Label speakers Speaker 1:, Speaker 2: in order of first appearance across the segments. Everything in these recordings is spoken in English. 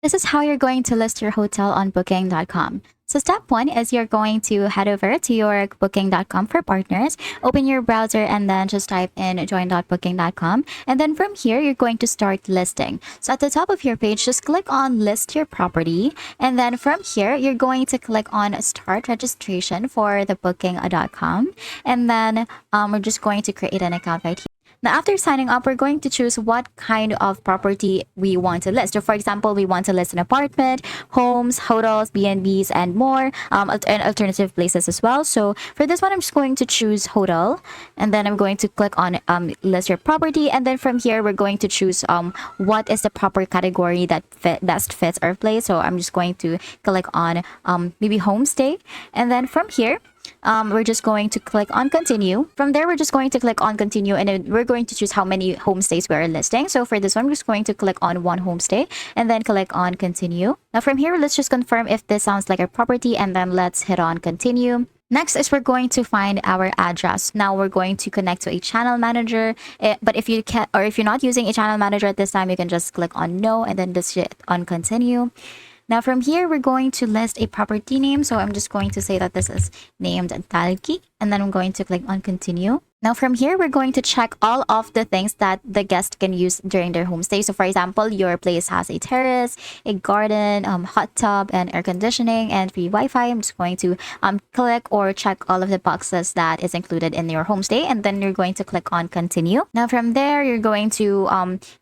Speaker 1: This is how you're going to list your hotel on booking.com. So step one is you're going to head over to your booking.com for partners, open your browser and then just type in join.booking.com. And then from here, you're going to start listing. So at the top of your page, just click on list your property. And then from here, you're going to click on start registration for the booking.com. And then we're just going to create an account right here. Now, after signing up, we're going to choose what kind of property we want to list. So, for example, we want to list an apartment, homes, hotels, B&Bs, and more, and alternative places as well. So, for this one, I'm just going to choose hotel, and then I'm going to click on list your property, and then from here, we're going to choose what is the proper category that best fits our place. So, I'm just going to click on maybe homestay, and then from here, we're just going to click on continue. From there, we're just going to click on continue, and then we're going to choose how many homestays we are listing. So for this one, I'm just going to click on one homestay and then click on continue. Now from here, let's just confirm if this sounds like a property, and then let's hit on continue. Next is we're going to find our address. Now we're going to connect to a channel manager. But if you can, or if you're not using a channel manager at this time, you can just click on no and then just hit on continue. Now from here, we're going to list a property name. So I'm just going to say that this is named Talki, and then I'm going to click on continue. Now from here, we're going to check all of the things that the guest can use during their homestay. So for example, your place has a terrace, a garden, hot tub, and air conditioning, and free Wi-Fi. I'm just going to click or check all of the boxes that is included in your homestay, and then you're going to click on continue. Now from there, you're going to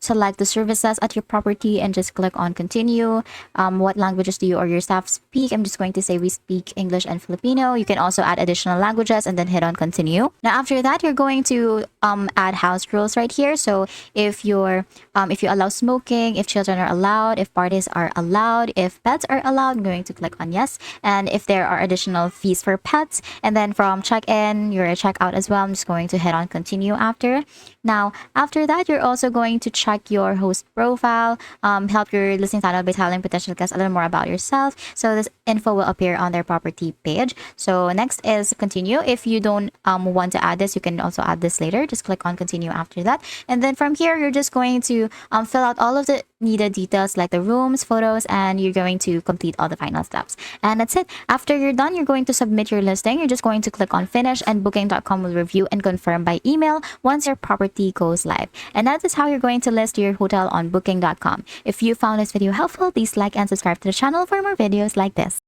Speaker 1: select the services at your property and just click on continue. What languages do you or your staff speak? I'm just going to say we speak English and Filipino. You can also add additional languages and then hit on continue. Now after that, you're going to add house rules right here. So if you allow smoking, if children are allowed, if parties are allowed, if pets are allowed, I'm going to click on yes. And if there are additional fees for pets, and then from check-in, your check-out as well, I'm just going to hit on continue after. Now after that, you're also going to check your host profile, help your listing title by telling potential guests a little more about yourself. So this info will appear on their property page. So next is continue. If you don't want to add this, you can also add this later. Just click on continue after that. And then from here, you're just going to fill out all of the needed details like the rooms, photos, and you're going to complete all the final steps. And that's it. After you're done, you're going to submit your listing. You're just going to click on finish, and booking.com will review and confirm by email once your property goes live. And that is how you're going to list your hotel on booking.com. If you found this video helpful, please like and subscribe to the channel for more videos like this.